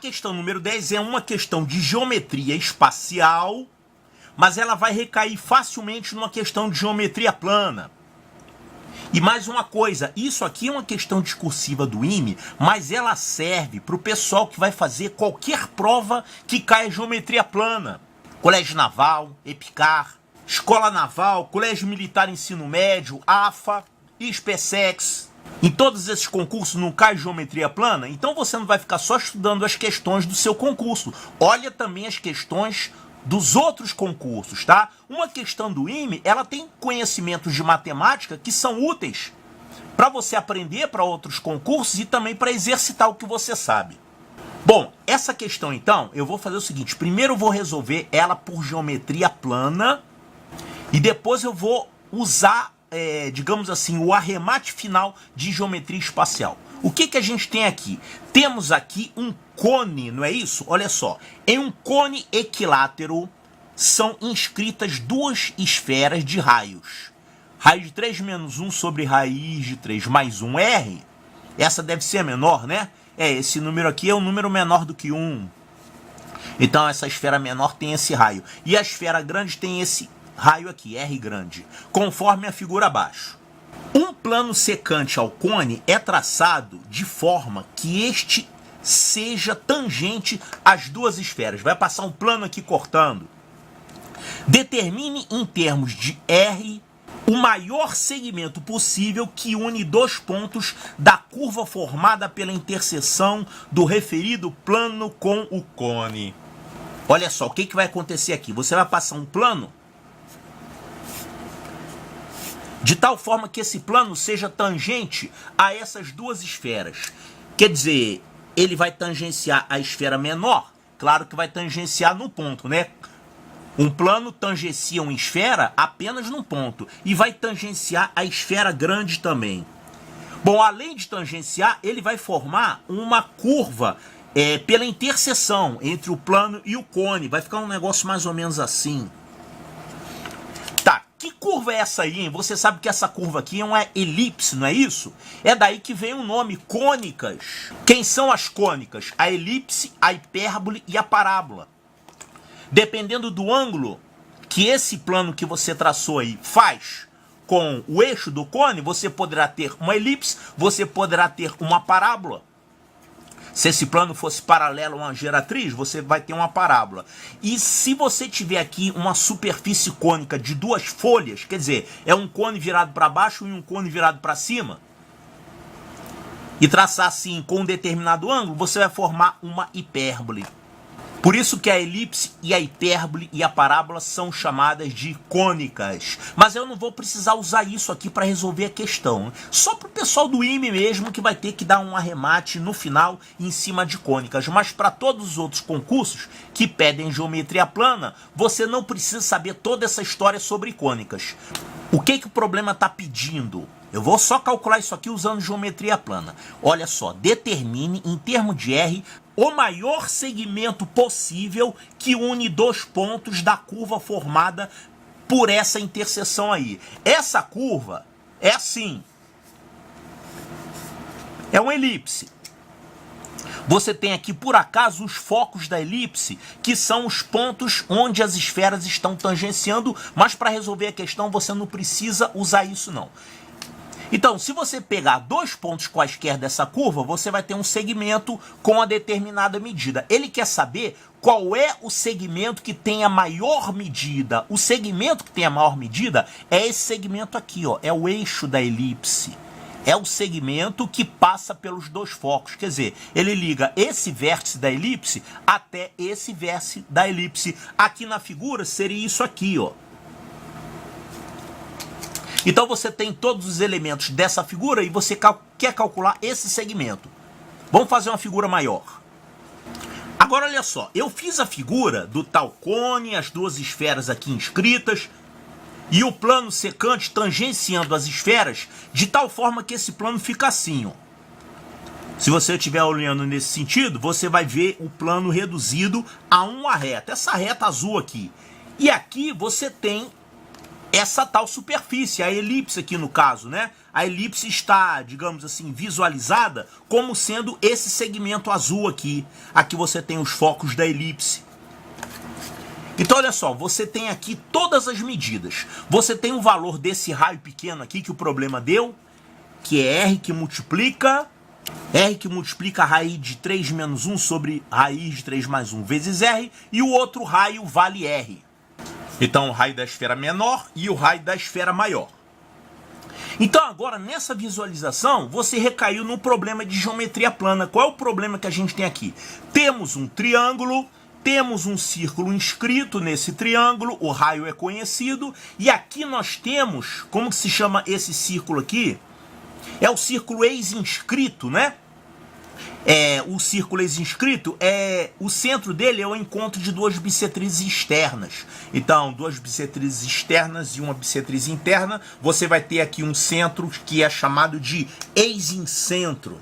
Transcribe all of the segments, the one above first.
questão número 10 é uma questão de geometria espacial, mas ela vai recair facilmente numa questão de geometria plana. E mais uma coisa, isso aqui é uma questão discursiva do IME, mas ela serve para o pessoal que vai fazer qualquer prova que caia geometria plana. Colégio Naval, EPICAR, Escola Naval, Colégio Militar Ensino Médio, AFA, SpaceX. Em todos esses concursos não cai geometria plana, então você não vai ficar só estudando as questões do seu concurso. Olha também as questões dos outros concursos, tá? Uma questão do IME, ela tem conhecimentos de matemática que são úteis para você aprender para outros concursos e também para exercitar o que você sabe. Bom, essa questão então, eu vou fazer o seguinte, primeiro eu vou resolver ela por geometria plana e depois eu vou usar, digamos assim, o arremate final de geometria espacial. O que a gente tem aqui? Temos aqui um cone, não é isso? Olha só, em um cone equilátero são inscritas duas esferas de raios. Raiz de 3 menos 1 sobre raiz de 3 mais 1 R. Essa deve ser a menor, né? Esse número aqui é um número menor do que 1. Então essa esfera menor tem esse raio. E a esfera grande tem esse raio aqui, R grande, conforme a figura abaixo. Um plano secante ao cone é traçado de forma que este seja tangente às duas esferas. Vai passar um plano aqui cortando. Determine em termos de R o maior segmento possível que une dois pontos da curva formada pela interseção do referido plano com o cone. Olha só, o que vai acontecer aqui? Você vai passar um plano de tal forma que esse plano seja tangente a essas duas esferas. Quer dizer, ele vai tangenciar a esfera menor, claro que vai tangenciar no ponto, né? Um plano tangencia uma esfera apenas num ponto e vai tangenciar a esfera grande também. Bom, além de tangenciar, ele vai formar uma curva pela interseção entre o plano e o cone. Vai ficar um negócio mais ou menos assim. Que curva é essa aí, hein? Você sabe que essa curva aqui é uma elipse, não é isso? É daí que vem o nome cônicas. Quem são as cônicas? A elipse, a hipérbole e a parábola. Dependendo do ângulo que esse plano que você traçou aí faz com o eixo do cone, você poderá ter uma elipse, você poderá ter uma parábola. Se esse plano fosse paralelo a uma geratriz, você vai ter uma parábola. E se você tiver aqui uma superfície cônica de duas folhas, quer dizer, é um cone virado para baixo e um cone virado para cima, e traçar assim com um determinado ângulo, você vai formar uma hipérbole. Por isso que a elipse e a hipérbole e a parábola são chamadas de cônicas. Mas eu não vou precisar usar isso aqui para resolver a questão. Só para o pessoal do IME mesmo que vai ter que dar um arremate no final em cima de cônicas. Mas para todos os outros concursos que pedem geometria plana, você não precisa saber toda essa história sobre cônicas. O que o problema está pedindo? Eu vou só calcular isso aqui usando geometria plana. Olha só, determine em termos de R o maior segmento possível que une dois pontos da curva formada por essa interseção aí. Essa curva é assim. É uma elipse. Você tem aqui, por acaso, os focos da elipse, que são os pontos onde as esferas estão tangenciando, mas para resolver a questão você não precisa usar isso não. Então, se você pegar dois pontos quaisquer dessa curva, você vai ter um segmento com uma determinada medida. Ele quer saber qual é o segmento que tem a maior medida. O segmento que tem a maior medida é esse segmento aqui, ó, é o eixo da elipse. É o segmento que passa pelos dois focos. Quer dizer, ele liga esse vértice da elipse até esse vértice da elipse. Aqui na figura seria isso aqui, ó. Então você tem todos os elementos dessa figura e você quer calcular esse segmento. Vamos fazer uma figura maior. Agora olha só, eu fiz a figura do tal cone, as duas esferas aqui inscritas, e o plano secante tangenciando as esferas de tal forma que esse plano fica assim, ó. Se você estiver olhando nesse sentido, você vai ver o plano reduzido a uma reta, essa reta azul aqui. E aqui você tem essa tal superfície, a elipse aqui no caso, né? A elipse está, digamos assim, visualizada como sendo esse segmento azul aqui. Aqui você tem os focos da elipse. Então, olha só, você tem aqui todas as medidas. Você tem o valor desse raio pequeno aqui que o problema deu, que é R que multiplica a raiz de 3 menos 1 sobre raiz de 3 mais 1 vezes R, e o outro raio vale R. Então, o raio da esfera menor e o raio da esfera maior. Então, agora, nessa visualização, você recaiu no problema de geometria plana. Qual é o problema que a gente tem aqui? Temos um triângulo, temos um círculo inscrito nesse triângulo, o raio é conhecido, e aqui nós temos, como que se chama esse círculo aqui? É o círculo ex-inscrito, né? O círculo ex-inscrito, o centro dele é o encontro de duas bissetrizes externas. Então, duas bissetrizes externas e uma bissetriz interna, você vai ter aqui um centro que é chamado de ex-incentro.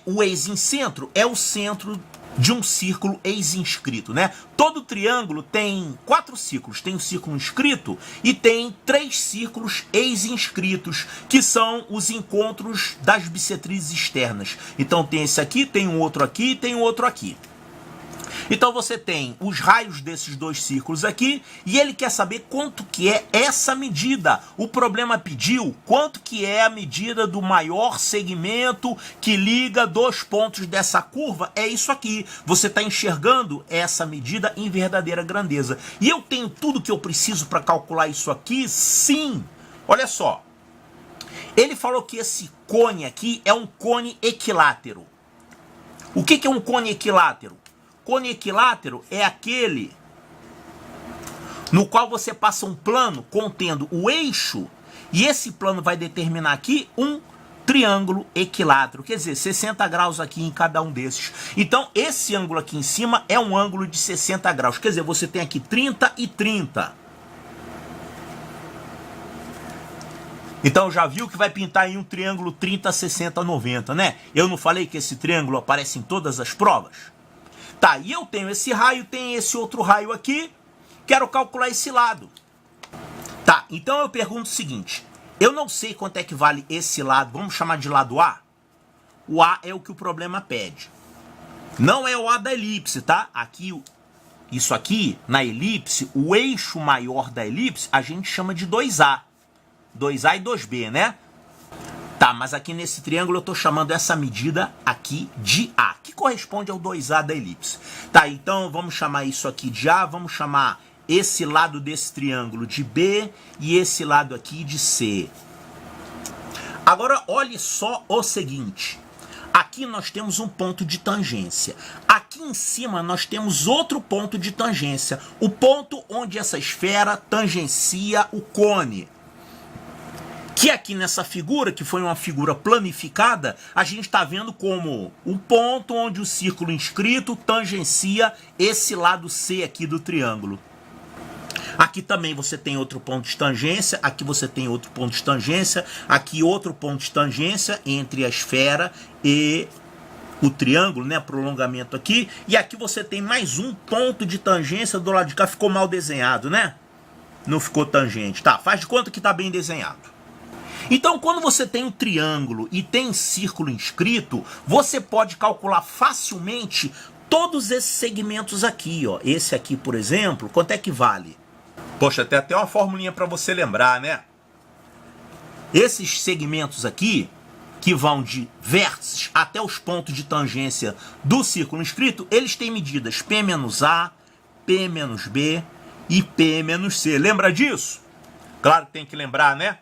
O ex-incentro é o centro de um círculo ex-inscrito, né? Todo triângulo tem 4 círculos. Tem o círculo inscrito e tem 3 círculos ex-inscritos, que são os encontros das bissetrizes externas. Então tem esse aqui, tem um outro aqui e tem um outro aqui. Então você tem os raios desses 2 círculos aqui, e ele quer saber quanto que é essa medida. O problema pediu quanto que é a medida do maior segmento que liga 2 pontos dessa curva. É isso aqui. Você está enxergando essa medida em verdadeira grandeza. E eu tenho tudo que eu preciso para calcular isso aqui? Sim! Olha só. Ele falou que esse cone aqui é um cone equilátero. O que é um cone equilátero? Cone equilátero é aquele no qual você passa um plano contendo o eixo, e esse plano vai determinar aqui um triângulo equilátero, quer dizer, 60 graus aqui em cada um desses. Então, esse ângulo aqui em cima é um ângulo de 60 graus, quer dizer, você tem aqui 30 e 30. Então, já viu que vai pintar em um triângulo 30, 60, 90, né? Eu não falei que esse triângulo aparece em todas as provas? Tá, e eu tenho esse raio, tem esse outro raio aqui, quero calcular esse lado. Tá, então eu pergunto o seguinte, eu não sei quanto é que vale esse lado, vamos chamar de lado A? O A é o que o problema pede. Não é o A da elipse, tá? Aqui, isso aqui, na elipse, o eixo maior da elipse, a gente chama de 2A. 2A e 2B, né? Tá, mas aqui nesse triângulo eu estou chamando essa medida aqui de A, que corresponde ao 2A da elipse. Tá, então vamos chamar isso aqui de A, vamos chamar esse lado desse triângulo de B e esse lado aqui de C. Agora, olhe só o seguinte. Aqui nós temos um ponto de tangência. Aqui em cima nós temos outro ponto de tangência. O ponto onde essa esfera tangencia o cone. Que aqui nessa figura, que foi uma figura planificada, a gente está vendo como um ponto onde o círculo inscrito tangencia esse lado C aqui do triângulo. Aqui também você tem outro ponto de tangência, aqui você tem outro ponto de tangência, aqui outro ponto de tangência entre a esfera e o triângulo, né, prolongamento aqui, e aqui você tem mais um ponto de tangência do lado de cá. Ficou mal desenhado, né? Não ficou tangente, tá? Faz de conta que está bem desenhado. Então, quando você tem um triângulo e tem círculo inscrito, você pode calcular facilmente todos esses segmentos aqui, ó. Esse aqui, por exemplo, quanto é que vale? Poxa, tem até uma formulinha para você lembrar, né? Esses segmentos aqui, que vão de vértices até os pontos de tangência do círculo inscrito, eles têm medidas P menos A, P menos B e P menos C. Lembra disso? Claro que tem que lembrar, né?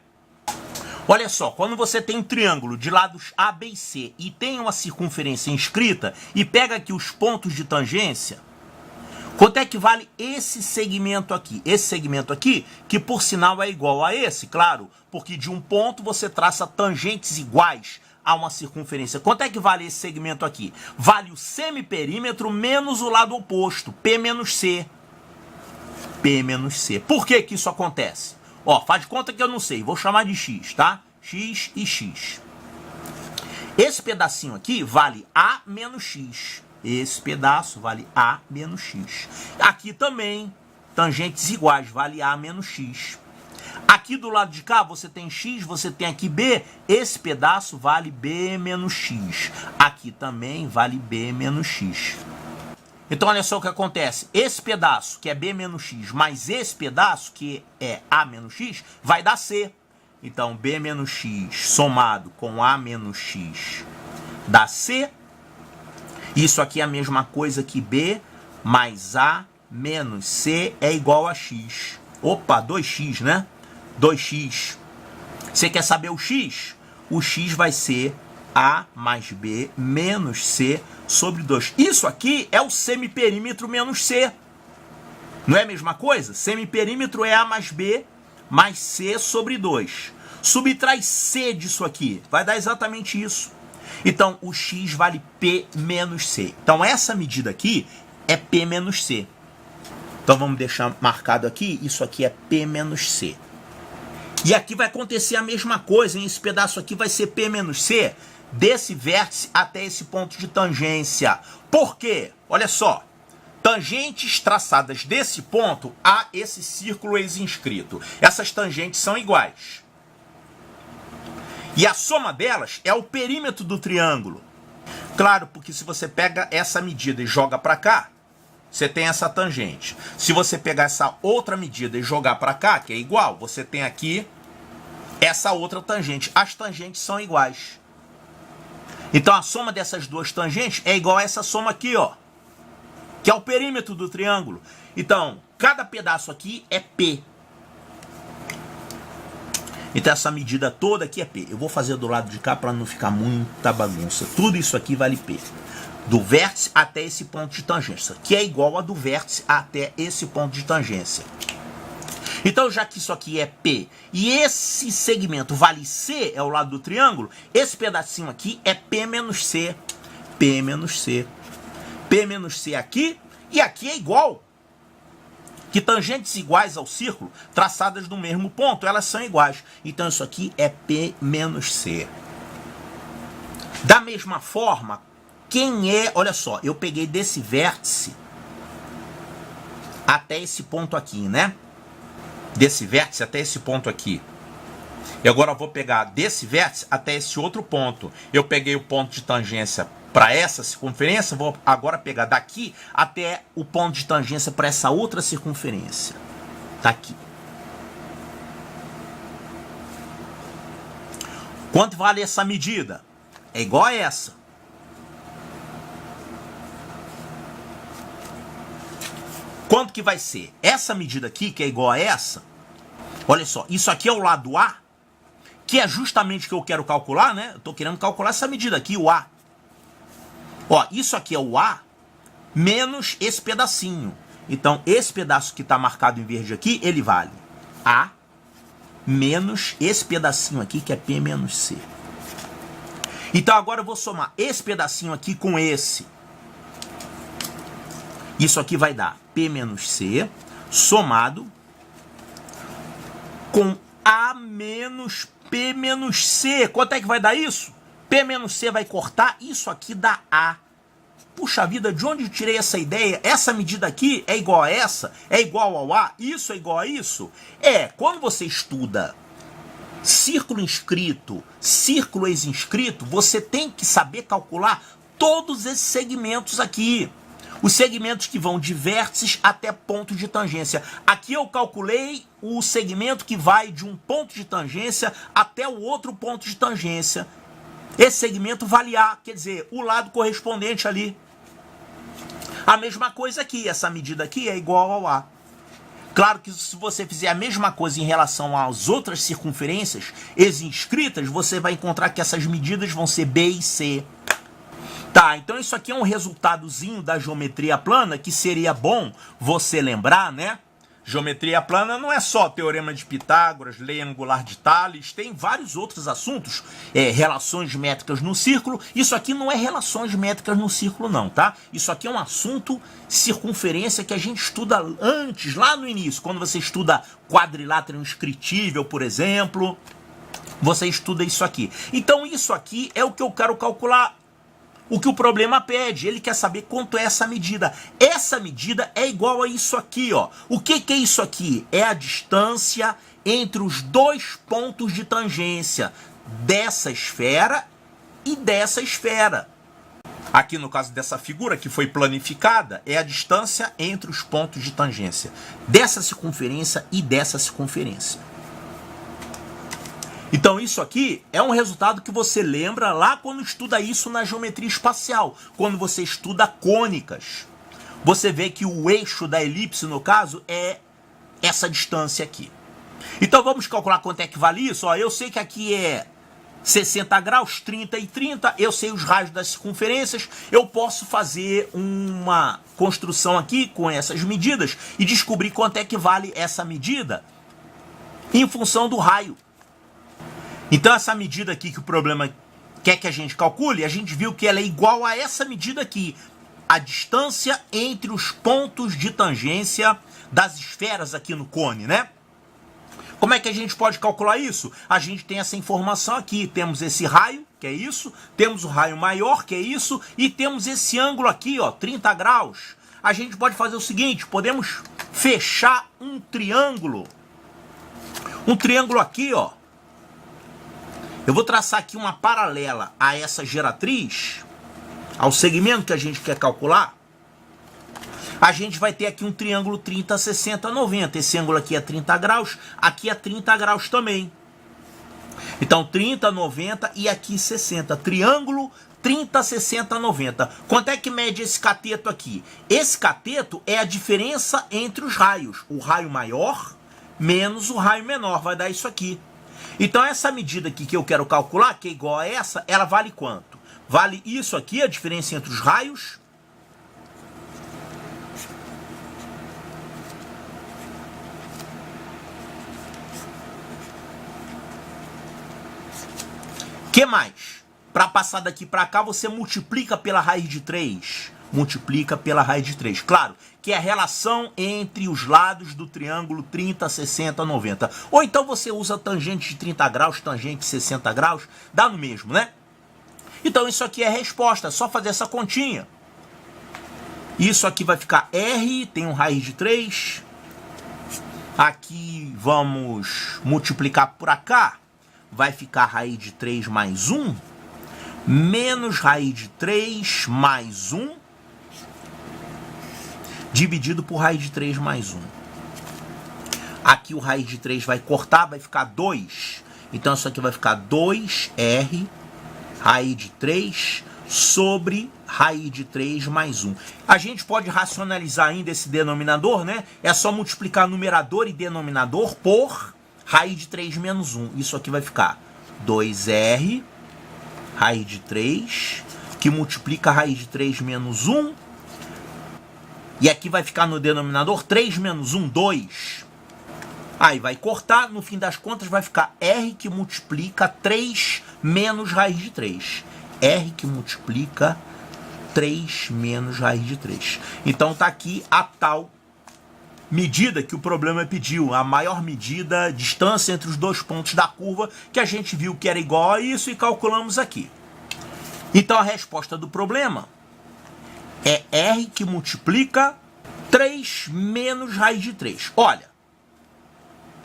Olha só, quando você tem um triângulo de lados A, B e C e tem uma circunferência inscrita e pega aqui os pontos de tangência, quanto é que vale esse segmento aqui? Esse segmento aqui, que por sinal é igual a esse, claro, porque de um ponto você traça tangentes iguais a uma circunferência. Quanto é que vale esse segmento aqui? Vale o semiperímetro menos o lado oposto, P menos C. P menos C. Por que que isso acontece? Ó, faz de conta que eu não sei, vou chamar de X, tá? X e X. Esse pedacinho aqui vale A menos X. Esse pedaço vale A menos X. Aqui também, tangentes iguais, vale A menos X. Aqui do lado de cá você tem x, você tem aqui b, esse pedaço vale b menos x. Aqui também vale b menos x. Então olha só o que acontece, esse pedaço que é b menos x, mais esse pedaço que é a menos x, vai dar c. Então b menos x somado com a menos x dá c. Isso aqui é a mesma coisa que b mais a menos c é igual a x. Opa, 2x, né? 2x. Você quer saber o x? O x vai ser a mais b menos c sobre 2. Isso aqui é o semiperímetro menos c. Não é a mesma coisa? Semiperímetro é a mais b mais c sobre 2. Subtrai c disso aqui. Vai dar exatamente isso. Então, o x vale p menos c. Então, essa medida aqui é p menos c. Então, vamos deixar marcado aqui. Isso aqui é p menos c. E aqui vai acontecer a mesma coisa, hein? Esse pedaço aqui vai ser p menos c desse vértice até esse ponto de tangência. Por quê? Olha só. Tangentes traçadas desse ponto a esse círculo ex-inscrito. Essas tangentes são iguais. E a soma delas é o perímetro do triângulo. Claro, porque se você pega essa medida e joga para cá, você tem essa tangente. Se você pegar essa outra medida e jogar para cá, que é igual, você tem aqui essa outra tangente. As tangentes são iguais. Então a soma dessas duas tangentes é igual a essa soma aqui, ó, que é o perímetro do triângulo. Então, cada pedaço aqui é P. Então essa medida toda aqui é P. Eu vou fazer do lado de cá para não ficar muita bagunça. Tudo isso aqui vale P. Do vértice até esse ponto de tangência, que é igual a do vértice até esse ponto de tangência. Então, já que isso aqui é P e esse segmento vale C, é o lado do triângulo, esse pedacinho aqui é P menos C. P menos C. P menos C aqui e aqui é igual. Que tangentes iguais ao círculo, traçadas no mesmo ponto, elas são iguais. Então, isso aqui é P menos C. Da mesma forma, quem é... Olha só, eu peguei desse vértice até esse ponto aqui, né? Desse vértice até esse ponto aqui. E agora eu vou pegar desse vértice até esse outro ponto. Eu peguei o ponto de tangência para essa circunferência, vou agora pegar daqui até o ponto de tangência para essa outra circunferência. Tá aqui. Quanto vale essa medida? É igual a essa. Quanto que vai ser? Essa medida aqui, que é igual a essa, olha só, isso aqui é o lado A, que é justamente o que eu quero calcular, né? Eu estou querendo calcular essa medida aqui, o A. Ó, isso aqui é o A menos esse pedacinho. Então, esse pedaço que está marcado em verde aqui, ele vale A menos esse pedacinho aqui, que é P menos C. Então, agora eu vou somar esse pedacinho aqui com esse. Isso aqui vai dar P menos C somado com A menos P menos C. Quanto é que vai dar isso? P menos C vai cortar, isso aqui dá A. Puxa vida, de onde eu tirei essa ideia? Essa medida aqui é igual a essa? É igual ao A? Isso é igual a isso? É, quando você estuda círculo inscrito, círculo ex-inscrito, você tem que saber calcular todos esses segmentos aqui. Os segmentos que vão de vértices até ponto de tangência. Aqui eu calculei o segmento que vai de um ponto de tangência até o outro ponto de tangência. Esse segmento vale A, quer dizer, o lado correspondente ali. A mesma coisa aqui, essa medida aqui é igual ao A. Claro que se você fizer a mesma coisa em relação às outras circunferências ex-inscritas, você vai encontrar que essas medidas vão ser B e C. Tá, então isso aqui é um resultadozinho da geometria plana que seria bom você lembrar, né? Geometria plana não é só teorema de Pitágoras, lei angular de Tales, tem vários outros assuntos, relações métricas no círculo. Isso aqui não é relações métricas no círculo não, tá? Isso aqui é um assunto circunferência que a gente estuda antes, lá no início, quando você estuda quadrilátero inscritível, por exemplo, você estuda isso aqui. Então isso aqui é o que eu quero calcular. O que o problema pede, ele quer saber quanto é essa medida. Essa medida é igual a isso aqui, ó. O que é isso aqui? É a distância entre os dois pontos de tangência dessa esfera e dessa esfera. Aqui no caso dessa figura que foi planificada, é a distância entre os pontos de tangência dessa circunferência e dessa circunferência. Então isso aqui é um resultado que você lembra lá quando estuda isso na geometria espacial, quando você estuda cônicas. Você vê que o eixo da elipse, no caso, é essa distância aqui. Então vamos calcular quanto é que vale isso. Ó, eu sei que aqui é 60 graus, 30 e 30, eu sei os raios das circunferências, eu posso fazer uma construção aqui com essas medidas e descobrir quanto é que vale essa medida em função do raio. Então essa medida aqui que o problema quer que a gente calcule, a gente viu que ela é igual a essa medida aqui, a distância entre os pontos de tangência das esferas aqui no cone, né? Como é que a gente pode calcular isso? A gente tem essa informação aqui, temos esse raio, que é isso, temos o raio maior, que é isso, e temos esse ângulo aqui, ó, 30 graus. A gente pode fazer o seguinte, podemos fechar um triângulo aqui, ó. Eu vou traçar aqui uma paralela a essa geratriz, ao segmento que a gente quer calcular. A gente vai ter aqui um triângulo 30, 60, 90. Esse ângulo aqui é 30 graus, aqui é 30 graus também. Então 30, 90 e aqui 60. Triângulo 30, 60, 90. Quanto é que mede esse cateto aqui? Esse cateto é a diferença entre os raios. O raio maior menos o raio menor, vai dar isso aqui. Então essa medida aqui que eu quero calcular, que é igual a essa, ela vale quanto? Vale isso aqui, a diferença entre os raios, que mais? Para passar daqui para cá, você multiplica pela raiz de 3. Multiplica pela raiz de 3. Claro, que é a relação entre os lados do triângulo 30, 60, 90. Ou então você usa tangente de 30 graus, tangente de 60 graus, dá no mesmo, né? Então isso aqui é a resposta, é só fazer essa continha. Isso aqui vai ficar R, tem um raiz de 3. Aqui vamos multiplicar por cá. Vai ficar raiz de 3 mais 1, menos raiz de 3 mais 1, dividido por raiz de 3 mais 1. Aqui o raiz de 3 vai cortar, vai ficar 2. Então isso aqui vai ficar 2R, raiz de 3, sobre raiz de 3 mais 1. A gente pode racionalizar ainda esse denominador, né? É só multiplicar numerador e denominador por raiz de 3 menos 1. Isso aqui vai ficar 2R, raiz de 3, que multiplica a raiz de 3 menos 1. E aqui vai ficar no denominador 3 menos 1, 2. Aí vai cortar, no fim das contas vai ficar R que multiplica 3 menos raiz de 3. R que multiplica 3 menos raiz de 3. Então tá aqui a tal medida que o problema pediu, a maior medida, distância entre os dois pontos da curva, que a gente viu que era igual a isso e calculamos aqui. Então a resposta do problema é R que multiplica 3 menos raiz de 3. Olha,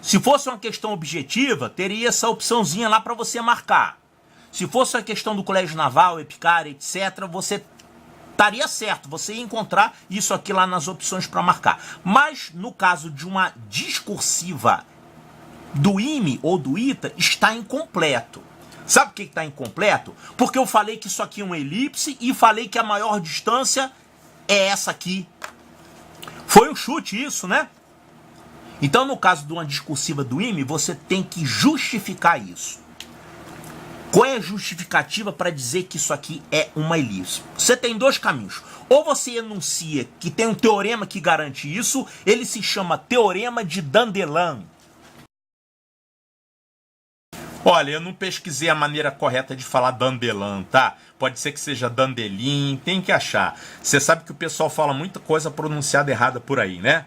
se fosse uma questão objetiva, teria essa opçãozinha lá para você marcar. Se fosse a questão do Colégio Naval, Epicár, etc., você estaria certo, você ia encontrar isso aqui lá nas opções para marcar. Mas no caso de uma discursiva do IME ou do ITA, está incompleto. Sabe por que está incompleto? Porque eu falei que isso aqui é uma elipse e falei que a maior distância é essa aqui. Foi um chute isso, né? Então no caso de uma discursiva do IME, você tem que justificar isso. Qual é a justificativa para dizer que isso aqui é uma elipse? Você tem dois caminhos. Ou você enuncia que tem um teorema que garante isso, ele se chama Teorema de Dandelin. Olha, eu não pesquisei a maneira correta de falar Dandelin, tá? Pode ser que seja Dandelin, tem que achar. Você sabe que o pessoal fala muita coisa pronunciada errada por aí, né?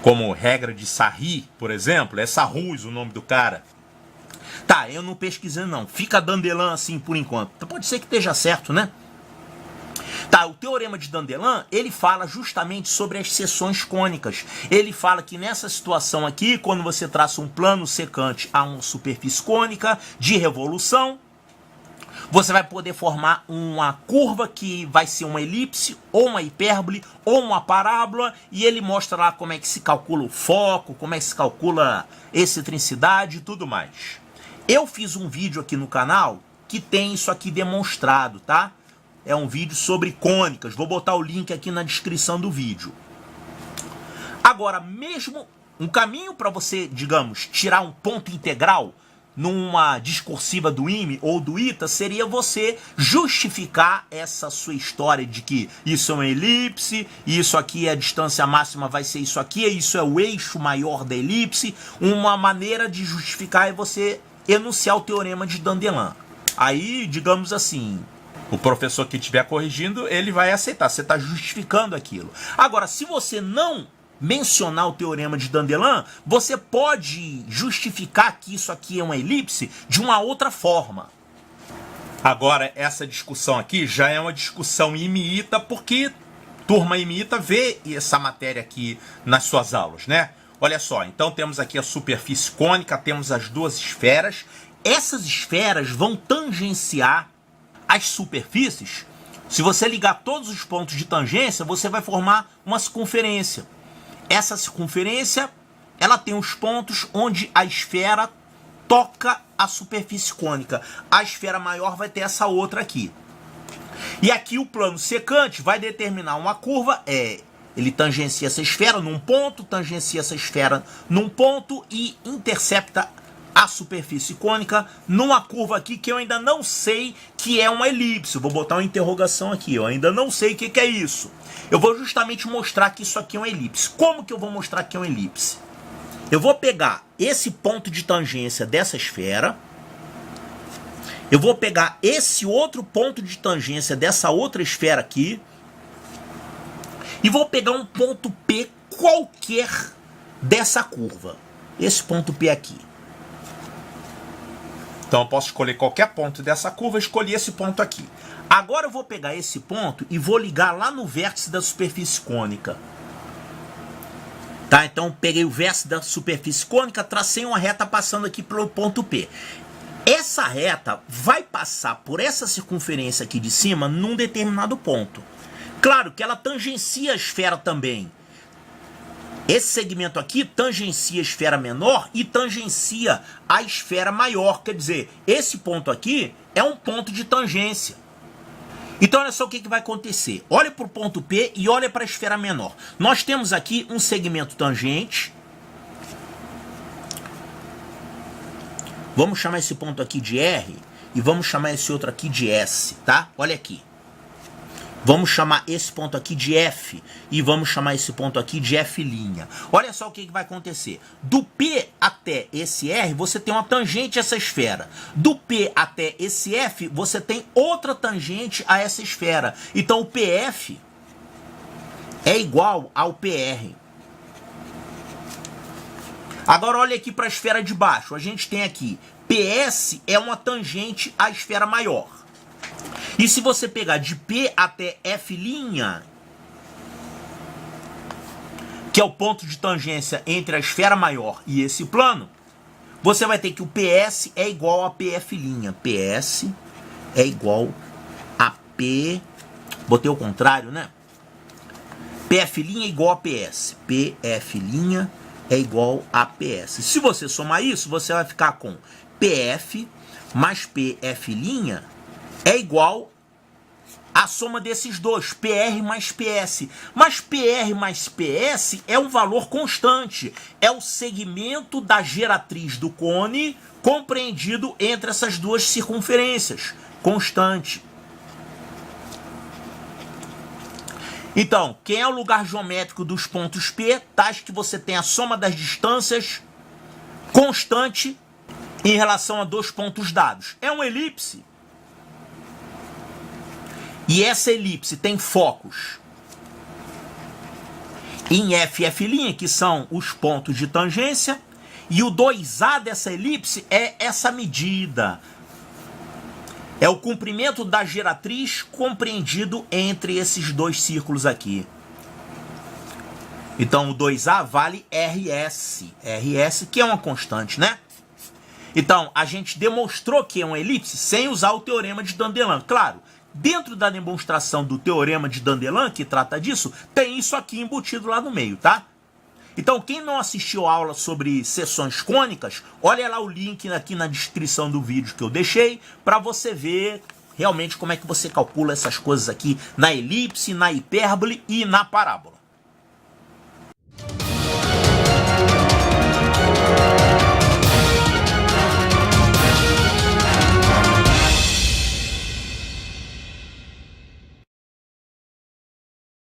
Como regra de Sarri, por exemplo, é Sarruz o nome do cara. Tá, eu não pesquisei não, fica Dandelin assim por enquanto. Então pode ser que esteja certo, né? Tá, o teorema de Dandelin, ele fala justamente sobre as seções cônicas. Ele fala que nessa situação aqui, quando você traça um plano secante a uma superfície cônica de revolução, você vai poder formar uma curva que vai ser uma elipse, ou uma hipérbole, ou uma parábola, e ele mostra lá como é que se calcula o foco, como é que se calcula excentricidade e tudo mais. Eu fiz um vídeo aqui no canal que tem isso aqui demonstrado, tá? É um vídeo sobre cônicas, vou botar o link aqui na descrição do vídeo. Agora, mesmo um caminho para você, digamos, tirar um ponto integral numa discursiva do IME ou do ITA seria você justificar essa sua história de que isso é uma elipse, isso aqui é a distância máxima vai ser isso aqui, isso é o eixo maior da elipse. Uma maneira de justificar é você enunciar o teorema de Dandelin. Aí, digamos assim, o professor que estiver corrigindo, ele vai aceitar, você está justificando aquilo. Agora, se você não mencionar o teorema de Dandelin, você pode justificar que isso aqui é uma elipse de uma outra forma. Agora, essa discussão aqui já é uma discussão IME-ITA, porque turma IME-ITA vê essa matéria aqui nas suas aulas, né? Olha só, então temos aqui a superfície cônica, temos as duas esferas. Essas esferas vão tangenciar as superfícies. Se você ligar todos os pontos de tangência, você vai formar uma circunferência. Essa circunferência, ela tem os pontos onde a esfera toca a superfície cônica. A esfera maior vai ter essa outra aqui. E aqui o plano secante vai determinar uma curva, ele tangencia essa esfera num ponto, tangencia essa esfera num ponto e intercepta a superfície cônica numa curva aqui que eu ainda não sei que é uma elipse. Vou botar uma interrogação aqui, eu ainda não sei o que é isso. Eu vou justamente mostrar que isso aqui é uma elipse. Como que eu vou mostrar que é uma elipse? Eu vou pegar esse ponto de tangência dessa esfera, eu vou pegar esse outro ponto de tangência dessa outra esfera aqui, e vou pegar um ponto P qualquer dessa curva. Esse ponto P aqui. Então eu posso escolher qualquer ponto dessa curva, escolhi esse ponto aqui. Agora eu vou pegar esse ponto e vou ligar lá no vértice da superfície cônica. Tá, então peguei o vértice da superfície cônica, tracei uma reta passando aqui pelo ponto P. Essa reta vai passar por essa circunferência aqui de cima num determinado ponto. Claro que ela tangencia a esfera também. Esse segmento aqui tangencia a esfera menor e tangencia a esfera maior. Quer dizer, esse ponto aqui é um ponto de tangência. Então olha só o que vai acontecer. Olha para o ponto P e olha para a esfera menor. Nós temos aqui um segmento tangente. Vamos chamar esse ponto aqui de R e vamos chamar esse outro aqui de S, tá? Olha aqui. Vamos chamar esse ponto aqui de F e vamos chamar esse ponto aqui de F'. Olha só o que vai acontecer. Do P até esse R, você tem uma tangente a essa esfera. Do P até esse F, você tem outra tangente a essa esfera. Então o PF é igual ao PR. Agora olha aqui para a esfera de baixo. A gente tem aqui PS é uma tangente à esfera maior. E se você pegar de P até F', que é o ponto de tangência entre a esfera maior e esse plano, você vai ter que o PS é igual a PF'. PS é igual a P... Botei o contrário, né? PF' é igual a PS. PF' é igual a PS. Se você somar isso, você vai ficar com PF mais PF' é igual à soma desses dois, PR mais PS. Mas PR mais PS é um valor constante. É o segmento da geratriz do cone compreendido entre essas duas circunferências. Constante. Então, quem é o lugar geométrico dos pontos P? Tais que você tem a soma das distâncias constante em relação a dois pontos dados. É uma elipse. E essa elipse tem focos em F e F', que são os pontos de tangência, e o 2A dessa elipse é essa medida. É o comprimento da geratriz compreendido entre esses dois círculos aqui. Então o 2A vale RS. RS que é uma constante, né? Então a gente demonstrou que é uma elipse sem usar o teorema de Dandelin. Claro, dentro da demonstração do teorema de Dandelin, que trata disso, tem isso aqui embutido lá no meio, tá? Então, quem não assistiu a aula sobre seções cônicas, olha lá o link aqui na descrição do vídeo que eu deixei, para você ver realmente como é que você calcula essas coisas aqui na elipse, na hipérbole e na parábola.